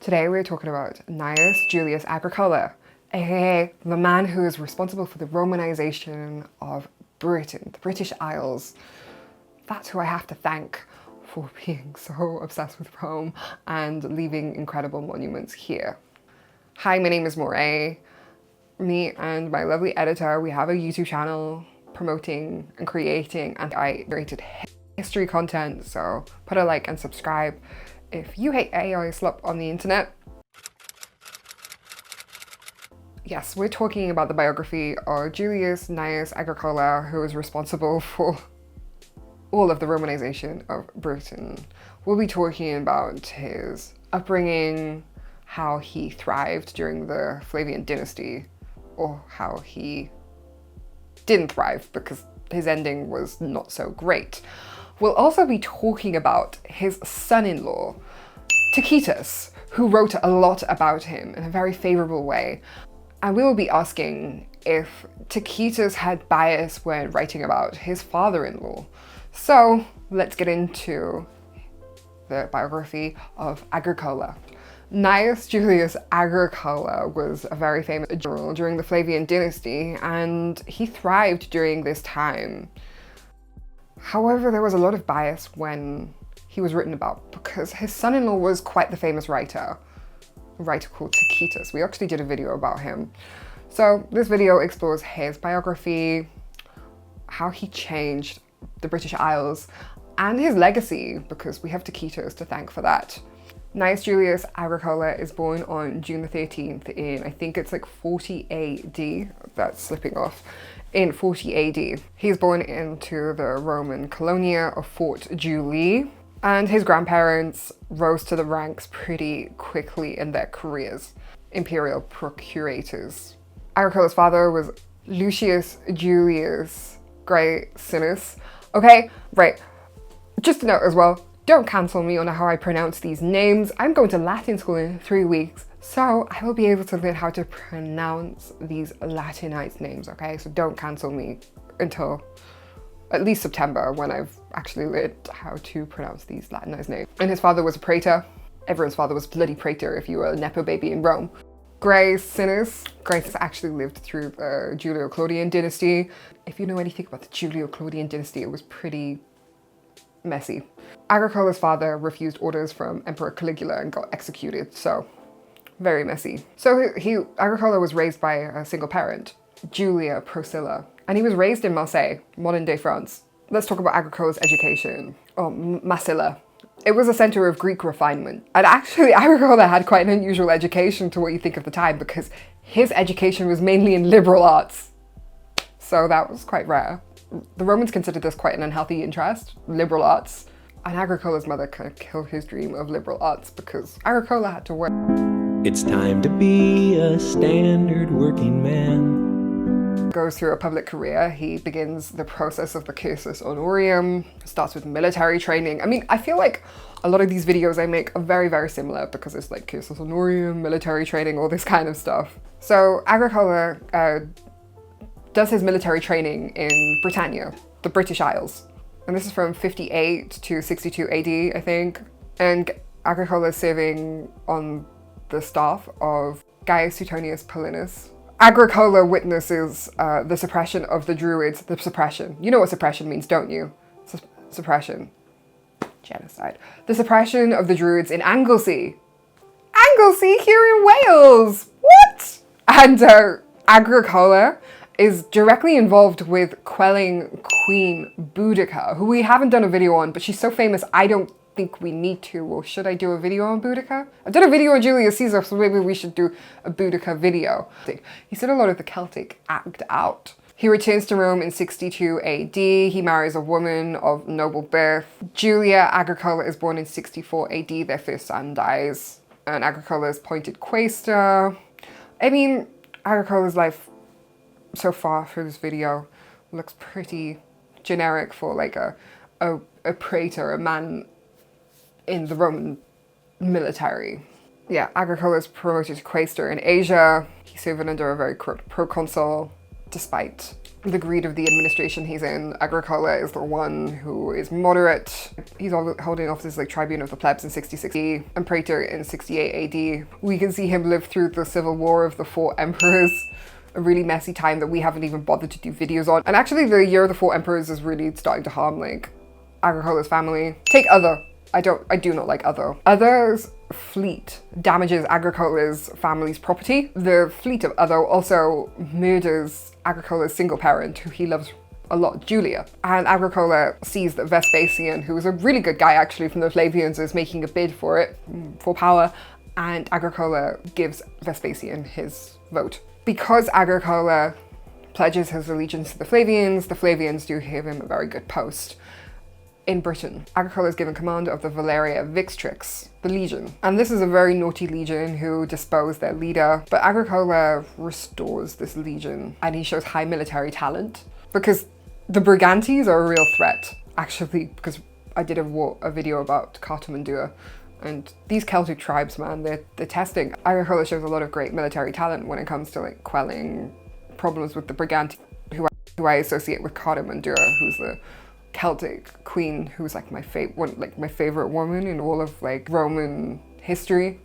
Today we're talking about Gnaeus Julius Agricola, aka the man who is responsible for the Romanization of Britain, the British Isles. That's who I have to thank for being so obsessed with Rome and leaving incredible monuments here. Hi, my name is Moray. Me and my lovely editor, we have a YouTube channel promoting and creating anti-rated history content, so put a like and subscribe if you hate AI slop on the internet. Yes, we're talking about the biography of Julius Gnaeus Agricola, who is responsible for all of the Romanization of Britain. We'll be talking about his upbringing, how he thrived during the Flavian dynasty, or how he didn't thrive because his ending was not so great. We'll also be talking about his son-in-law, Tacitus, who wrote a lot about him in a very favorable way. And we will be asking if Tacitus had bias when writing about his father-in-law. So let's get into the biography of Agricola. Gnaeus Julius Agricola was a very famous general during the Flavian dynasty, and he thrived during this time. However, there was a lot of bias when he was written about because his son-in-law was quite the famous writer, a writer called Tacitus. We actually did a video about him. So this video explores his biography, how he changed the British Isles, and his legacy, because we have Tacitus to thank for that. Gnaeus Julius Agricola is born on June the 13th in, I think it's like 40 AD, that's slipping off, in 40 AD. He's born into the Roman colonia of Fort Julius, and his grandparents rose to the ranks pretty quickly in their careers, imperial procurators. Agricola's father was Lucius Julius Gnaeus. Okay, right, just a note as well, don't cancel me on how I pronounce these names. I'm going to Latin school in 3 weeks, so I will be able to learn how to pronounce these Latinized names, okay? So don't cancel me until at least September, when I've actually learned how to pronounce these Latinized names. And his father was a praetor. Everyone's father was bloody praetor if you were a nepo baby in Rome. Gnaeus actually lived through the Julio-Claudian dynasty. If you know anything about the Julio-Claudian dynasty, it was pretty messy. Agricola's father refused orders from Emperor Caligula and got executed, so very messy. So Agricola was raised by a single parent, Julia Procilla, and he was raised in Marseille, modern day France. Let's talk about Agricola's education. Massila. It was a center of Greek refinement. And actually, Agricola had quite an unusual education to what you think of the time, because his education was mainly in liberal arts. So that was quite rare. The Romans considered this quite an unhealthy interest, liberal arts. And Agricola's mother kind of killed his dream of liberal arts because Agricola had to work. It's time to be a standard working man. Goes through a public career. He begins the process of the cursus honorum, starts with military training. I mean, I feel like a lot of these videos I make are very, very similar because it's like cursus honorum, military training, all this kind of stuff. So Agricola does his military training in Britannia, the British Isles. And this is from 58 to 62 AD, I think. And Agricola is serving on the staff of Gaius Suetonius Paulinus. Agricola witnesses the suppression of the Druids. The suppression. You know what suppression means, don't you? Suppression. Genocide. The suppression of the Druids in Anglesey. Anglesey here in Wales! What? And Agricola is directly involved with quelling Queen Boudica, who we haven't done a video on, but she's so famous I don't think we need to. Or should I do a video on Boudica? I've done a video on Julius Caesar, so maybe we should do a Boudica video. He said a lot of the Celtic act out. He returns to Rome in 62 AD. He marries a woman of noble birth. Julia Agricola is born in 64 AD. Their first son dies, and Agricola is appointed quaestor. I mean, Agricola's life so far through this video looks pretty generic for like a praetor, a man in the Roman military. Yeah, Agricola is promoted to quaestor in Asia. He's serving under a very corrupt proconsul, despite the greed of the administration he's in. Agricola is the one who is moderate. He's holding office as like tribune of the plebs in 66 AD and praetor in 68 AD. We can see him live through the civil war of the four emperors, a really messy time that we haven't even bothered to do videos on. And actually the year of the four emperors is really starting to harm like Agricola's family. Take Otho. I do not like Otho. Otho's fleet damages Agricola's family's property. The fleet of Otho also murders Agricola's single parent, who he loves a lot, Julia. And Agricola sees that Vespasian, who is a really good guy actually from the Flavians, is making a bid for it, for power, and Agricola gives Vespasian his vote. Because Agricola pledges his allegiance to the Flavians do give him a very good post in Britain. Agricola is given command of the Valeria Vixtrix, the legion. And this is a very naughty legion who depose their leader, but Agricola restores this legion and he shows high military talent because the Brigantes are a real threat. Actually, because I did a video about Cartamandua, and these Celtic tribes, man, they're testing. Agricola shows a lot of great military talent when it comes to like quelling problems with the Brigantes, who I associate with Cartamandua, who's the Celtic queen, who's like my favorite woman in all of like Roman history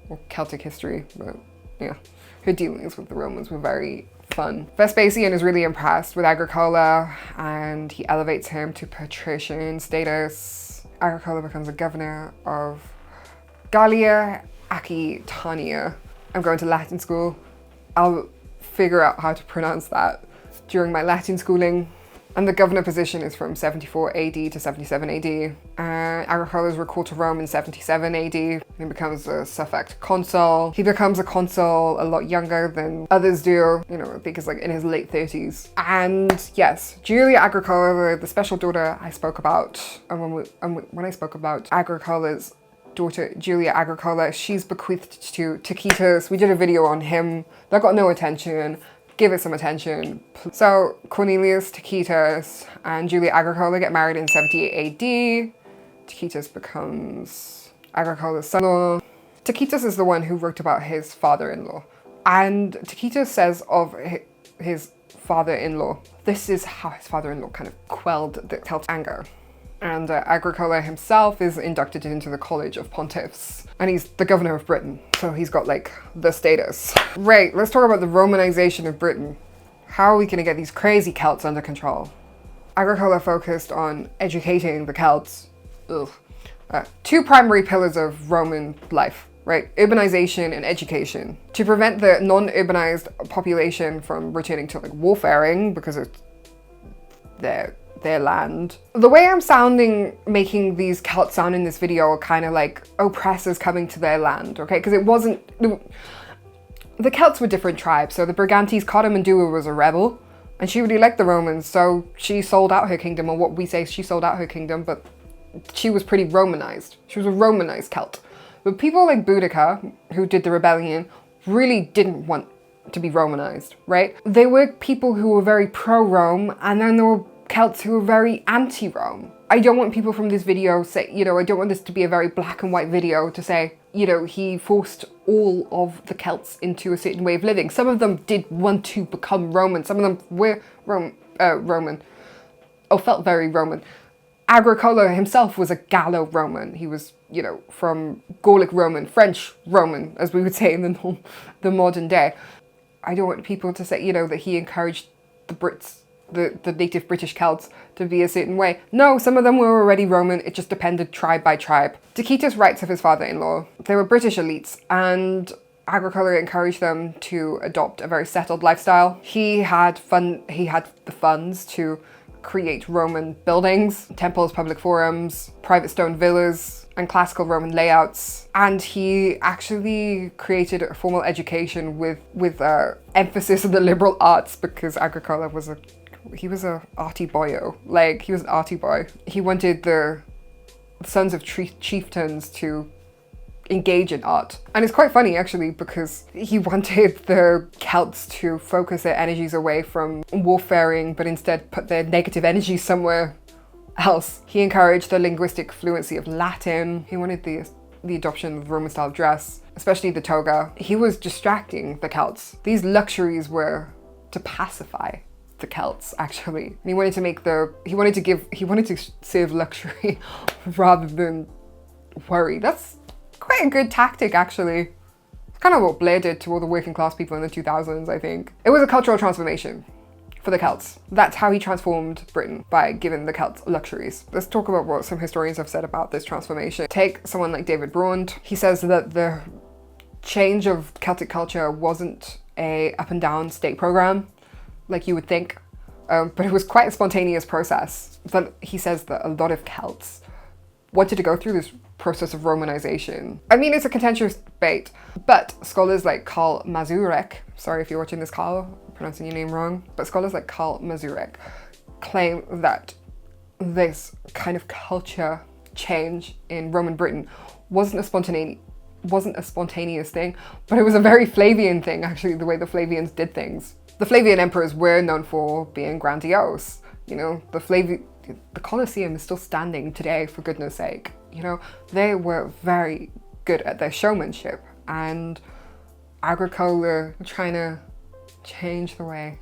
or Celtic history. But yeah, her dealings with the Romans were very fun. Vespasian is really impressed with Agricola and he elevates him to patrician status. Agricola becomes a governor of Gallia Aquitania. I'm going to Latin school. I'll figure out how to pronounce that during my Latin schooling. And the governor position is from 74 AD to 77 AD. Agricola is recalled to Rome in 77 AD. He becomes a suffect consul. He becomes a consul a lot younger than others do. You know, I think he's like in his late 30s. And yes, Julia Agricola, the special daughter I spoke about, and when I spoke about Agricola's daughter, Julia Agricola, she's bequeathed to Tacitus. We did a video on him that got no attention. Give it some attention. So Cornelius, Tacitus, and Julia Agricola get married in 78 AD. Tacitus becomes Agricola's son-in-law. Tacitus is the one who wrote about his father-in-law. And Tacitus says of his father-in-law, this is how his father-in-law kind of quelled the Celtic anger. And Agricola himself is inducted into the College of Pontiffs. And he's the governor of Britain, so he's got like the status. Right, let's talk about the Romanization of Britain. How are we gonna get these crazy Celts under control? Agricola focused on educating the Celts. Two primary pillars of Roman life, right? Urbanization and education. To prevent the non-urbanized population from returning to like warfaring because it's their land. The way I'm making these Celts sound in this video are kind of like oppressors coming to their land, okay? Because the Celts were different tribes. So the Brigantes, Cartamandua was a rebel and she really liked the Romans. So she sold out her kingdom, or what we say, she sold out her kingdom, but she was pretty Romanized. She was a Romanized Celt. But people like Boudica, who did the rebellion, really didn't want to be Romanized, right? They were people who were very pro-Rome, and then there were Celts who were very anti-Rome. I don't want people from this video say, you know, I don't want this to be a very black and white video to say, you know, he forced all of the Celts into a certain way of living. Some of them did want to become Roman. Some of them were Roman, or felt very Roman. Agricola himself was a Gallo-Roman. He was, you know, from Gallic Roman, French Roman, as we would say in the modern day. I don't want people to say, you know, that he encouraged the Brits, the native British Celts, to be a certain way. No, some of them were already Roman, it just depended tribe by tribe. Tacitus writes of his father-in-law. They were British elites, and Agricola encouraged them to adopt a very settled lifestyle. He had the funds to create Roman buildings, temples, public forums, private stone villas, and classical Roman layouts. And he actually created a formal education with emphasis on the liberal arts, because Agricola was a arty boyo. Like, he was an arty boy. He wanted the sons of chieftains to engage in art. And it's quite funny actually, because he wanted the Celts to focus their energies away from warfaring, but instead put their negative energy somewhere else. He encouraged the linguistic fluency of Latin. He wanted the adoption of Roman style dress, especially the toga. He was distracting the Celts. These luxuries were to pacify the Celts, actually. And he wanted to serve luxury rather than worry. That's quite a good tactic, actually. It's kind of what Blair did to all the working class people in the 2000s, I think. It was a cultural transformation for the Celts. That's how he transformed Britain, by giving the Celts luxuries. Let's talk about what some historians have said about this transformation. Take someone like David Braun. He says that the change of Celtic culture wasn't a up and down state program like you would think, but it was quite a spontaneous process. But he says that a lot of Celts wanted to go through this process of Romanization. I mean, it's a contentious debate, but scholars like Karl Mazurek, sorry if you're watching this, Karl, I'm pronouncing your name wrong, but scholars like Karl Mazurek claim that this kind of culture change in Roman Britain wasn't a spontaneous thing, but it was a very Flavian thing, actually, the way the Flavians did things. The Flavian emperors were known for being grandiose. You know, the Colosseum is still standing today, for goodness sake. You know, they were very good at their showmanship, and Agricola trying to change the way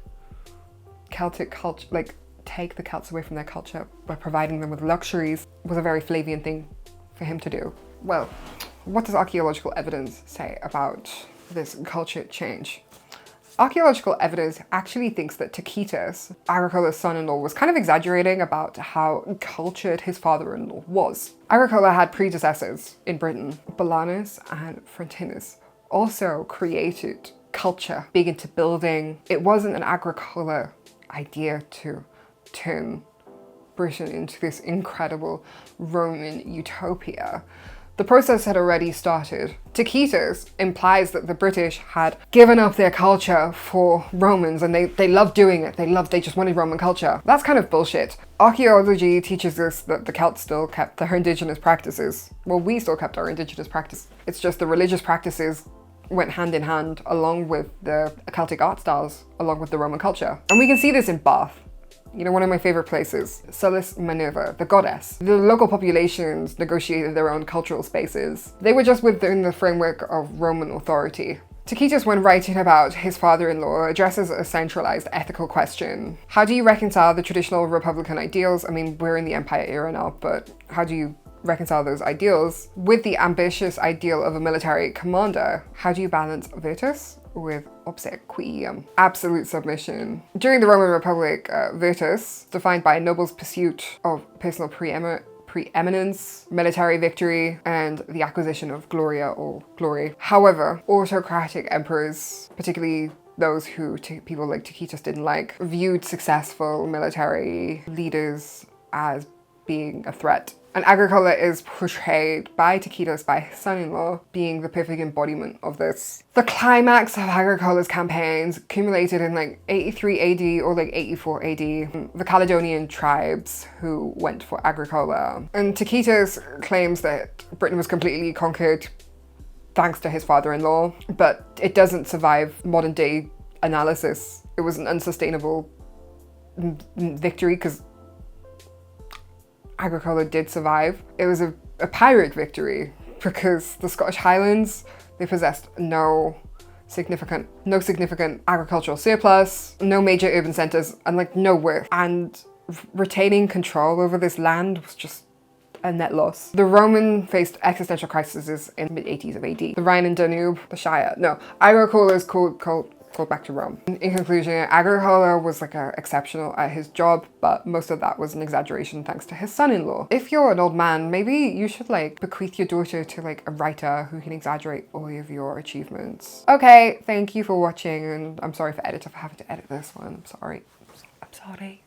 Celtic culture, like take the Celts away from their culture by providing them with luxuries, was a very Flavian thing for him to do. Well, what does archaeological evidence say about this culture change? Archaeological evidence actually thinks that Tacitus, Agricola's son-in-law, was kind of exaggerating about how cultured his father-in-law was. Agricola had predecessors in Britain. Belanus and Frontinus also created culture, big into building. It wasn't an Agricola idea to turn Britain into this incredible Roman utopia. The process had already started. Tacitus implies that the British had given up their culture for Romans, and they loved doing it. They just wanted Roman culture. That's kind of bullshit. Archaeology teaches us that the Celts still kept their indigenous practices. Well, we still kept our indigenous practice. It's just the religious practices went hand in hand along with the Celtic art styles, along with the Roman culture. And we can see this in Bath. You know, one of my favorite places, Sulis Minerva, the goddess. The local populations negotiated their own cultural spaces. They were just within the framework of Roman authority. Tacitus, when writing about his father-in-law, addresses a centralized ethical question. How do you reconcile the traditional Republican ideals? I mean, we're in the Empire era now, but how do you reconcile those ideals with the ambitious ideal of a military commander? How do you balance virtus with obsequium, absolute submission? During the Roman Republic, virtus, defined by a noble's pursuit of personal preeminence, military victory, and the acquisition of gloria or glory. However, autocratic emperors, particularly those who people like Tacitus didn't like, viewed successful military leaders as being a threat. And Agricola is portrayed by Tacitus, by his son-in-law, being the perfect embodiment of this. The climax of Agricola's campaigns accumulated in like 83 AD or like 84 AD. The Caledonian tribes who went for Agricola. And Tacitus claims that Britain was completely conquered thanks to his father-in-law, but it doesn't survive modern day analysis. It was an unsustainable victory because Agricola did survive. It was a Pyrrhic victory because the Scottish Highlands, they possessed no significant agricultural surplus, no major urban centres, and like no worth. And retaining control over this land was just a net loss. The Roman faced existential crises in the mid-80s of AD. The Rhine and Danube, the Shire. No, Agricola is called back to Rome. In conclusion, Agricola was like exceptional at his job, but most of that was an exaggeration thanks to his son-in-law. If you're an old man, maybe you should like bequeath your daughter to like a writer who can exaggerate all of your achievements. Okay, thank you for watching, and I'm sorry for having to edit this one. I'm sorry.